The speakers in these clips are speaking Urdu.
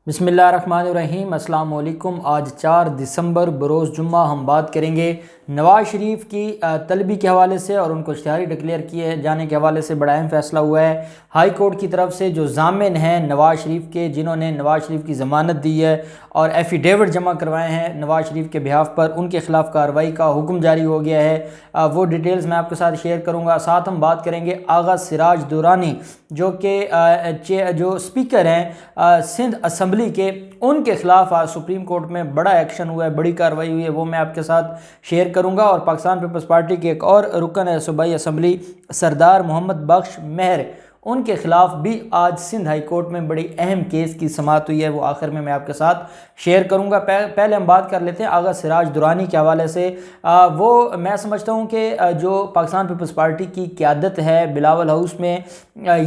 بسم اللہ الرحمن الرحیم۔ السلام علیکم۔ آج 4 دسمبر بروز جمعہ ہم بات کریں گے نواز شریف کی طلبی کے حوالے سے اور ان کو اشتہاری ڈکلیئر کیے جانے کے حوالے سے بڑا اہم فیصلہ ہوا ہے۔ ہائی کورٹ کی طرف سے جو ضامن ہیں نواز شریف کے، جنہوں نے نواز شریف کی ضمانت دی ہے اور ایفیڈیوٹ جمع کروائے ہیں نواز شریف کے بہاف پر، ان کے خلاف کارروائی کا حکم جاری ہو گیا ہے۔ وہ ڈیٹیلز میں آپ کے ساتھ شیئر کروں گا۔ ساتھ ہم بات کریں گے آغا سراج درانی جو کہ جو اسپیکر ہیں سندھ اسمبلی کے، ان کے خلاف آج سپریم کورٹ میں بڑا ایکشن ہوا ہے، بڑی کارروائی ہوئی ہے، وہ میں آپ کے ساتھ شیئر کروں گا۔ اور پاکستان پیپلز پارٹی کے ایک اور رکن ہے صوبائی اسمبلی سردار محمد بخش مہر، ان کے خلاف بھی آج سندھ ہائی کورٹ میں بڑی اہم کیس کی سماعت ہوئی ہے، وہ آخر میں آپ کے ساتھ شیئر کروں گا۔ پہلے ہم بات کر لیتے ہیں آغا سراج درانی کے حوالے سے۔ وہ میں سمجھتا ہوں کہ جو پاکستان پیپلز پارٹی کی قیادت ہے بلاول ہاؤس میں،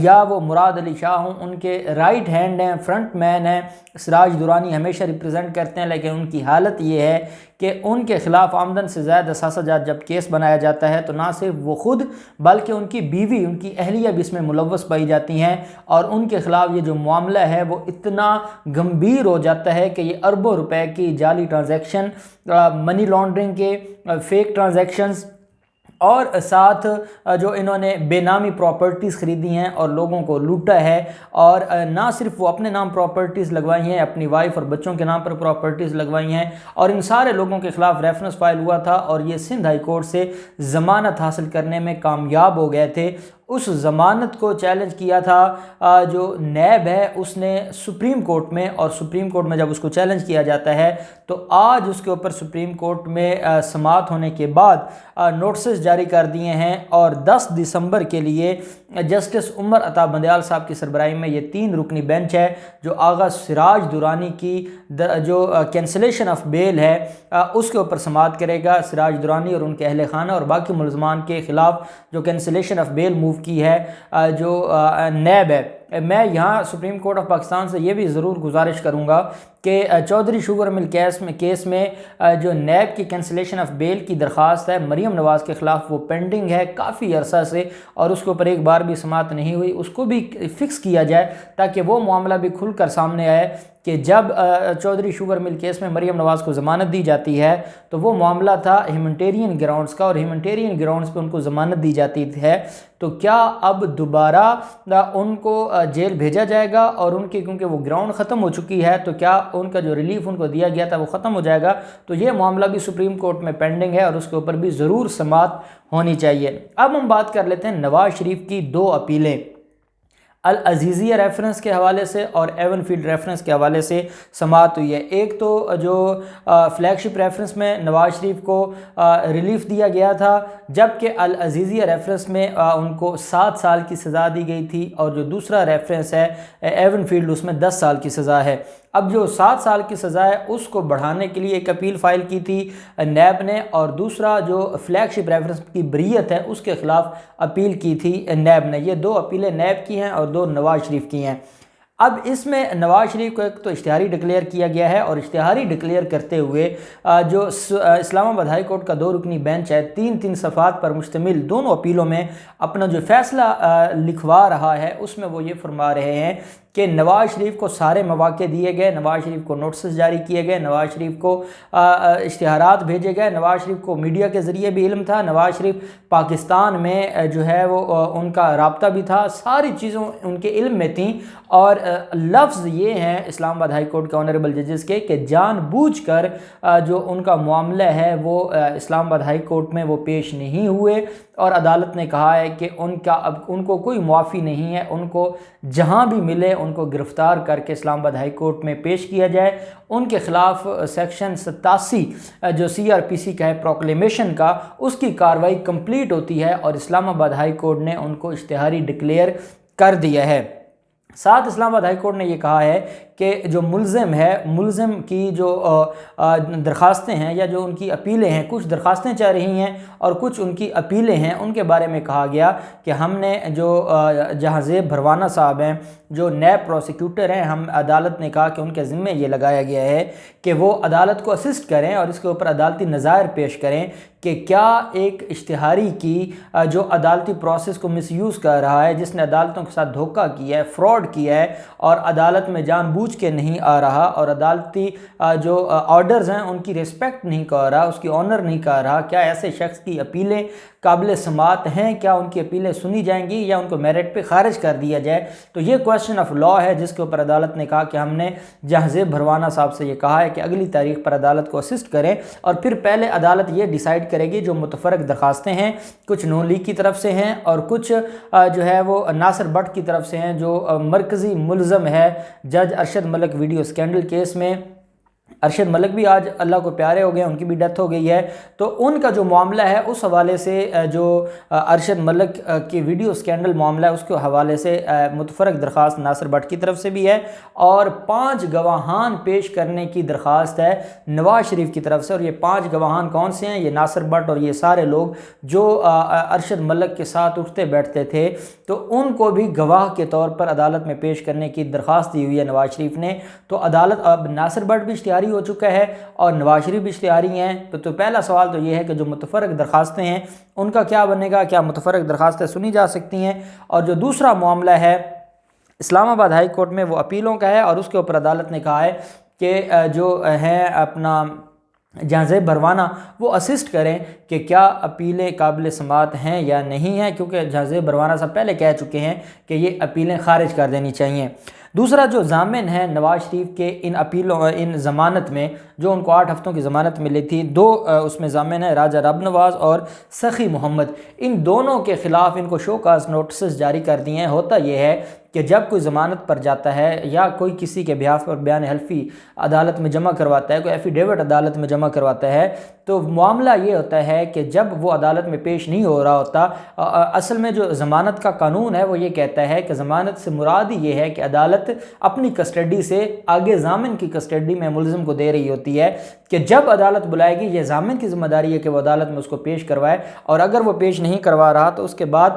یا وہ مراد علی شاہ ہوں، ان کے رائٹ ہینڈ ہیں، فرنٹ مین ہیں۔ سراج درانی ہمیشہ ریپرزینٹ کرتے ہیں، لیکن ان کی حالت یہ ہے کہ ان کے خلاف آمدن سے زائد اثاثہ جات جب کیس بنایا جاتا ہے تو نہ صرف وہ خود بلکہ ان کی بیوی، ان کی اہلیہ بھی اس میں ملوث پائی جاتی ہیں، اور ان کے خلاف یہ جو معاملہ ہے وہ اتنا گمبھیر ہو جاتا ہے کہ یہ اربوں روپے کی جعلی ٹرانزیکشن، منی لانڈرنگ کے فیک ٹرانزیکشنز، اور ساتھ جو انہوں نے بے نامی پراپرٹیز خریدی ہیں اور لوگوں کو لوٹا ہے، اور نہ صرف وہ اپنے نام پراپرٹیز لگوائی ہیں، اپنی وائف اور بچوں کے نام پر پراپرٹیز لگوائی ہیں، اور ان سارے لوگوں کے خلاف ریفرنس فائل ہوا تھا اور یہ سندھ ہائی کورٹ سے ضمانت حاصل کرنے میں کامیاب ہو گئے تھے۔ اس ضمانت کو چیلنج کیا تھا جو نیب ہے اس نے سپریم کورٹ میں، اور سپریم کورٹ میں جب اس کو چیلنج کیا جاتا ہے تو آج اس کے اوپر سپریم کورٹ میں سماعت ہونے کے بعد نوٹسز جاری کر دیے ہیں، اور 10 دسمبر کے لیے جسٹس عمر عطا بندیال صاحب کی سربراہی میں یہ 3 رکنی بینچ ہے جو آغا سراج درانی کی جو کینسلیشن آف بیل ہے اس کے اوپر سماعت کرے گا۔ سراج درانی اور ان کے اہل خانہ اور باقی ملزمان کے خلاف جو کینسلیشن آف بیل موو کی ہے جو نیب ہے۔ میں یہاں سپریم کورٹ آف پاکستان سے یہ بھی ضرور گزارش کروں گا کہ چودھری شوگر مل کیس میں جو نیب کی کینسلیشن آف بیل کی درخواست ہے مریم نواز کے خلاف، وہ پینڈنگ ہے کافی عرصہ سے، اور اس کے اوپر ایک بار بھی سماعت نہیں ہوئی، اس کو بھی فکس کیا جائے تاکہ وہ معاملہ بھی کھل کر سامنے آئے کہ جب چودھری شوگر مل کیس میں مریم نواز کو ضمانت دی جاتی ہے تو وہ معاملہ تھا ہیومنٹیرین گراؤنڈز کا، اور ہیومنٹیرین گراؤنڈز پہ ان کو ضمانت دی جاتی ہے، تو کیا اب دوبارہ ان کو جیل بھیجا جائے گا، اور ان کی کیونکہ وہ گراؤنڈ ختم ہو چکی ہے تو کیا ان کا جو ریلیف ان کو دیا گیا تھا وہ ختم ہو جائے گا؟ تو یہ معاملہ بھی سپریم کورٹ میں پینڈنگ ہے اور اس کے اوپر بھی ضرور سماعت ہونی چاہیے۔ اب ہم بات کر لیتے ہیں نواز شریف کی 2 اپیلیں، العزیزیہ ریفرنس کے حوالے سے اور ایون فیلڈ ریفرنس کے حوالے سے سماعت ہوئی ہے۔ ایک تو جو فلیگ شپ ریفرنس میں نواز شریف کو ریلیف دیا گیا تھا، جبکہ العزیزیہ ریفرنس میں ان کو 7 سال کی سزا دی گئی تھی، اور جو دوسرا ریفرنس ہے ایون فیلڈ اس میں 10 سال کی سزا ہے۔ اب جو 7 سال کی سزا ہے اس کو بڑھانے کے لیے ایک اپیل فائل کی تھی نیب نے، اور دوسرا جو فلیگ شپ ریفرنس کی بریت ہے اس کے خلاف اپیل کی تھی نیب نے۔ یہ 2 اپیلیں نیب کی ہیں اور 2 نواز شریف کی ہیں۔ اب اس میں نواز شریف کو ایک تو اشتہاری ڈکلیئر کیا گیا ہے، اور اشتہاری ڈکلیئر کرتے ہوئے جو اسلام آباد ہائی کورٹ کا 2 رکنی بینچ ہے 3 صفحات پر مشتمل دونوں اپیلوں میں اپنا جو فیصلہ لکھوا رہا ہے اس میں وہ یہ فرما رہے ہیں کہ نواز شریف کو سارے مواقع دیے گئے، نواز شریف کو نوٹسز جاری کیے گئے، نواز شریف کو اشتہارات بھیجے گئے، نواز شریف کو میڈیا کے ذریعے بھی علم تھا، نواز شریف پاکستان میں جو ہے وہ ان کا رابطہ بھی تھا، ساری چیزوں ان کے علم میں تھیں، اور لفظ یہ ہیں اسلام آباد ہائی کورٹ کے آنریبل ججز کے کہ جان بوجھ کر جو ان کا معاملہ ہے وہ اسلام آباد ہائی کورٹ میں وہ پیش نہیں ہوئے، اور عدالت نے کہا ہے کہ ان کو کوئی معافی نہیں ہے، ان کو جہاں بھی ملے ان کو گرفتار کر کے اسلام آباد ہائی کورٹ میں پیش کیا جائے۔ ان کے خلاف سیکشن 87 جو CRPC کا ہے پروکلیمیشن کا، اس کی کارروائی کمپلیٹ ہوتی ہے، اور اسلام آباد ہائی کورٹ نے ان کو اشتہاری ڈکلیئر کر دیا ہے۔ ساتھ اسلام آباد ہائی کورٹ نے یہ کہا ہے کہ جو ملزم ہے، ملزم کی جو درخواستیں ہیں یا جو ان کی اپیلیں ہیں، کچھ درخواستیں چاہ رہی ہیں اور کچھ ان کی اپیلیں ہیں، ان کے بارے میں کہا گیا کہ ہم نے جو جہاں زیب بھروانہ صاحب ہیں جو نیب پروسیکیوٹر ہیں، ہم عدالت نے کہا کہ ان کے ذمے یہ لگایا گیا ہے کہ وہ عدالت کو اسسٹ کریں اور اس کے اوپر عدالتی نظائر پیش کریں کہ کیا ایک اشتہاری کی جو عدالتی پروسیس کو مس یوز کر رہا ہے، جس نے عدالتوں کے ساتھ دھوکہ کیا ہے، فراڈ کیا ہے اور عدالت میں جان بوجھ کے نہیں آ رہا اور عدالتی جو آرڈرز ہیں ان کی ریسپیکٹ نہیں کر رہا، اس کی آنر نہیں کر رہا، کیا ایسے شخص کی اپیلیں قابل سماعت ہیں؟ کیا ان کی اپیلیں سنی جائیں گی یا ان کو میرٹ پہ خارج کر دیا جائے؟ تو یہ کویسچن آف لا ہے جس کے اوپر عدالت نے کہا کہ ہم نے جہاں بھروانہ صاحب سے یہ کہا ہے کہ اگلی تاریخ پر عدالت کو اسسٹ کریں، اور پھر پہلے عدالت یہ ڈیسائیڈ کرے گی جو متفرق درخواستیں ہیں، کچھ نون لیگ کی طرف سے ہیں اور کچھ جو ہے وہ ناصر بٹ کی طرف سے ہیں، جو مرکزی ملزم ہے جج Arshad Malik video scandal case میں۔ ارشد ملک بھی آج اللہ کو پیارے ہو گئے، ان کی بھی ڈیتھ ہو گئی ہے، تو ان کا جو معاملہ ہے اس حوالے سے جو ارشد ملک کی ویڈیو اسکینڈل معاملہ ہے اس کے حوالے سے متفرق درخواست ناصر بٹ کی طرف سے بھی ہے، اور 5 گواہان پیش کرنے کی درخواست ہے نواز شریف کی طرف سے۔ اور یہ 5 گواہان کون سے ہیں؟ یہ ناصر بٹ اور یہ سارے لوگ جو ارشد ملک کے ساتھ اٹھتے بیٹھتے تھے، تو ان کو بھی گواہ کے طور پر عدالت میں پیش کرنے کی درخواست دی ہوئی ہے نواز شریف نے۔ تو عدالت اب ناصر بٹ بھی اشتہاری ہو چکا ہے اور نواز شریف بھی اشتہاری ہیں، تو پہلا سوال تو یہ ہے کہ جو متفرق درخواستیں ہیں ان کا کیا بنے گا؟ کیا متفرق درخواستیں سنی جا سکتی ہیں؟ اور جو دوسرا معاملہ ہے اسلام آباد ہائی کورٹ میں وہ اپیلوں کا ہے، اور اس کے اوپر عدالت نے کہا ہے کہ جو ہے اپنا جہاں بھروانہ وہ اسسٹ کریں کہ کیا اپیلیں قابل سماعت ہیں یا نہیں ہیں، کیونکہ جہاں بھروانہ صاحب پہلے کہہ چکے ہیں کہ یہ اپیلیں خارج کر دینی چاہیے۔ دوسرا جو ضامن ہے نواز شریف کے ان ضمانت میں، جو ان کو 8 ہفتوں کی ضمانت ملی تھی، 2 اس میں ضامن ہیں، راجہ رب نواز اور سخی محمد، ان دونوں کے خلاف ان کو شو کاز نوٹسز جاری کر دیے ہیں۔ ہوتا یہ ہے کہ جب کوئی ضمانت پر جاتا ہے یا کوئی کسی کے بہاف پر بیان حلفی عدالت میں جمع کرواتا ہے، کوئی ایفیڈیوٹ عدالت میں جمع کرواتا ہے، تو معاملہ یہ ہوتا ہے کہ جب وہ عدالت میں پیش نہیں ہو رہا ہوتا، اصل میں جو ضمانت کا قانون ہے وہ یہ کہتا ہے کہ ضمانت سے مراد یہ ہے کہ عدالت اپنی کسٹڈی سے آگے ضامن کی کسٹڈی میں ملزم کو دے رہی ہوتی ہے کہ جب عدالت بلائے گی یہ ضامن کی ذمہ داری ہے کہ وہ عدالت میں اس کو پیش کروائے، اور اگر وہ پیش نہیں کروا رہا تو اس کے بعد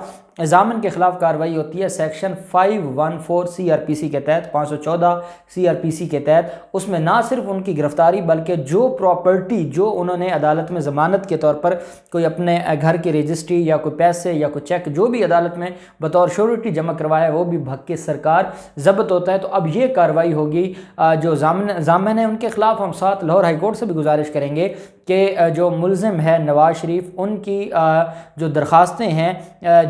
ضامن کے خلاف کارروائی ہوتی ہے سیکشن 514 سی آر پی سی کے تحت، 514 سی آر پی سی کے تحت۔ اس میں نہ صرف ان کی گرفتاری بلکہ جو پراپرٹی جو انہوں نے عدالت میں ضمانت کے طور پر کوئی اپنے گھر کی رجسٹری یا کوئی پیسے یا کوئی چیک جو بھی عدالت میں بطور شیورٹی جمع کروایا وہ بھی بھگ کے سرکار ضبط ہوتا ہے۔ تو اب یہ کارروائی ہوگی جو ضامن ہیں ان کے خلاف۔ ہم ساتھ لاہور ہائی کورٹ سے بھی گزارش کریں گے کہ جو ملزم ہے نواز شریف، ان کی جو درخواستیں ہیں،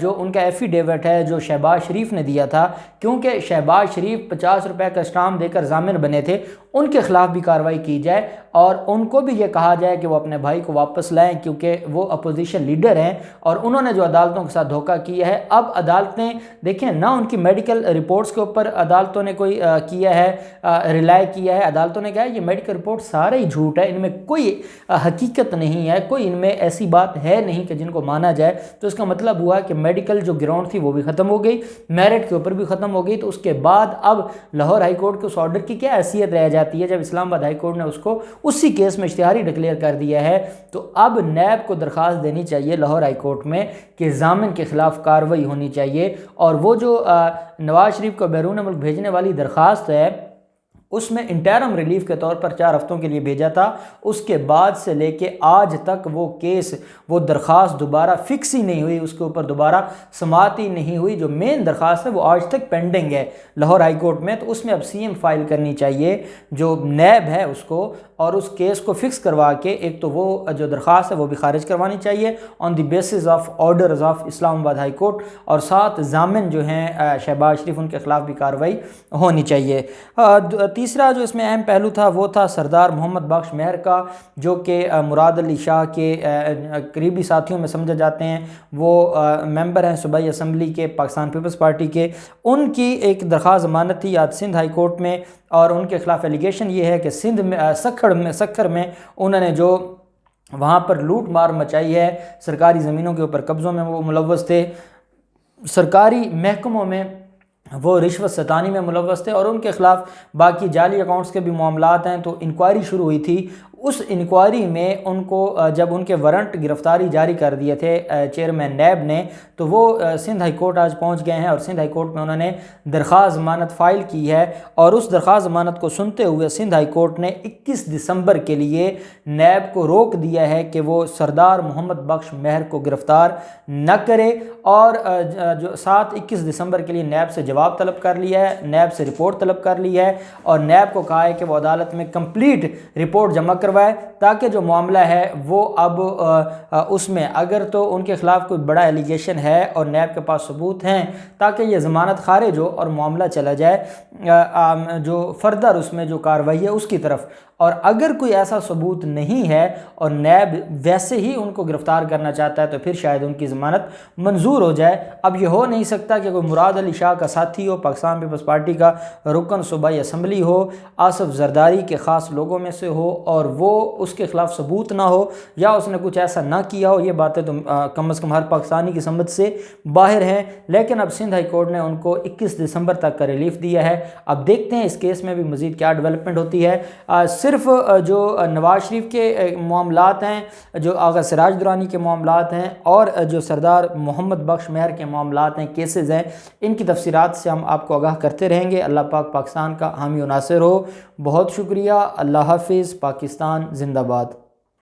جو ان کا ایفیڈیوٹ ہے جو شہباز شریف نے دیا تھا، کیونکہ شہباز شریف 50 روپے کا اسٹامپ دے کر ضامن بنے تھے، ان کے خلاف بھی کارروائی کی جائے اور ان کو بھی یہ کہا جائے کہ وہ اپنے بھائی کو واپس لائیں، کیونکہ وہ اپوزیشن لیڈر ہیں اور انہوں نے جو عدالتوں کے ساتھ دھوکہ کیا ہے۔ اب عدالتیں دیکھیں نہ ان کی میڈیکل رپورٹس کے اوپر عدالتوں نے کوئی کیا ہے، ریلائی کیا ہے، عدالتوں نے کہا ہے یہ میڈیکل رپورٹ سارے ہی جھوٹ ہے، ان میں کوئی حقیقت نہیں ہے، کوئی ان میں ایسی بات ہے نہیں کہ جن کو مانا جائے۔ تو اس کا مطلب ہوا کہ میڈیکل جو گراؤنڈ تھی وہ بھی ختم ہو گئی، میرٹ کے اوپر بھی ختم ہو گئی۔ تو اس کے بعد اب لاہور ہائی کورٹ کے اس آرڈر کی کیا حیثیت رہ جاتی ہے جب اسلام آباد ہائی کورٹ نے اس کو اسی کیس میں اشتہاری ڈکلیئر کر دیا ہے؟ تو اب نیب کو درخواست دینی چاہیے لاہور ہائی کورٹ میں کہ ضامن کے خلاف کارروائی ہونی چاہیے، اور وہ جو نواز شریف کو بیرون ملک بھیجنے والی درخواست ہے اس میں انٹرم ریلیف کے طور پر 4 ہفتوں کے لیے بھیجا تھا، اس کے بعد سے لے کے آج تک وہ کیس، وہ درخواست دوبارہ فکس ہی نہیں ہوئی، اس کے اوپر دوبارہ سماعت ہی نہیں ہوئی۔ جو مین درخواست ہے وہ آج تک پینڈنگ ہے لاہور ہائی کورٹ میں، تو اس میں اب سی ایم فائل کرنی چاہیے جو نیب ہے اس کو، اور اس کیس کو فکس کروا کے ایک تو وہ جو درخواست ہے وہ بھی خارج کروانی چاہیے on the basis of orders of Islamabad high court, اور ساتھ ضامن جو ہیں شہباز شریف ان کے خلاف بھی کارروائی ہونی چاہیے۔ تیسرا جو اس میں اہم پہلو تھا وہ تھا سردار محمد بخش مہر کا، جو کہ مراد علی شاہ کے قریبی ساتھیوں میں سمجھے جاتے ہیں، وہ ممبر ہیں صوبائی اسمبلی کے پاکستان پیپلز پارٹی کے۔ ان کی ایک درخواست ضمانت تھی آج سندھ ہائی کورٹ میں، اور ان کے خلاف ایلیگیشن یہ ہے کہ سندھ میں سکھر میں انہوں نے جو وہاں پر لوٹ مار مچائی ہے، سرکاری زمینوں کے اوپر قبضوں میں وہ ملوث تھے، سرکاری محکموں میں وہ رشوت ستانی میں ملوث تھے، اور ان کے خلاف باقی جعلی اکاؤنٹس کے بھی معاملات ہیں۔ تو انکوائری شروع ہوئی تھی، اس انکوائری میں ان کو جب ان کے وارنٹ گرفتاری جاری کر دیے تھے چیئرمین نیب نے، تو وہ سندھ ہائی کورٹ آج پہنچ گئے ہیں اور سندھ ہائی کورٹ میں انہوں نے درخواست ضمانت فائل کی ہے، اور اس درخواست ضمانت کو سنتے ہوئے سندھ ہائی کورٹ نے 21 دسمبر کے لیے نیب کو روک دیا ہے کہ وہ سردار محمد بخش مہر کو گرفتار نہ کرے، اور جو 21 دسمبر کے لیے نیب سے جواب طلب کر لیا ہے، نیب سے رپورٹ طلب کر لی ہے، اور نیب کو کہا ہے کہ وہ عدالت میں کمپلیٹ رپورٹ جمع کروائے، تاکہ جو معاملہ ہے وہ اب اس میں اگر تو ان کے خلاف کوئی بڑا ایلیگیشن ہے اور نیب کے پاس ثبوت ہیں، تاکہ یہ ضمانت خارج ہو اور معاملہ چلا جائے جو فردر اس میں جو کارروائی ہے اس کی طرف۔ اور اگر کوئی ایسا ثبوت نہیں ہے اور نیب ویسے ہی ان کو گرفتار کرنا چاہتا ہے تو پھر شاید ان کی ضمانت منظور ہو جائے۔ اب یہ ہو نہیں سکتا کہ کوئی مراد علی شاہ کا ساتھی ہو، پاکستان پیپلز پارٹی کا رکن صوبائی اسمبلی ہو، آصف زرداری کے خاص لوگوں میں سے ہو، اور وہ اس کے خلاف ثبوت نہ ہو یا اس نے کچھ ایسا نہ کیا ہو۔ یہ باتیں تو کم از کم ہر پاکستانی کی سمجھ سے باہر ہیں، لیکن اب سندھ ہائی کورٹ نے ان کو 21 دسمبر تک کا ریلیف دیا ہے۔ اب دیکھتے ہیں اس کیس میں بھی مزید کیا ڈیولپمنٹ ہوتی ہے۔ صرف جو نواز شریف کے معاملات ہیں، جو آغا سراج درانی کے معاملات ہیں، اور جو سردار محمد بخش مہر کے معاملات ہیں، کیسز ہیں، ان کی تفصیلات سے ہم آپ کو آگاہ کرتے رہیں گے۔ اللہ پاک پاکستان کا حامی و ناصر ہو۔ بہت شکریہ۔ اللہ حافظ۔ پاکستان زندہ باد۔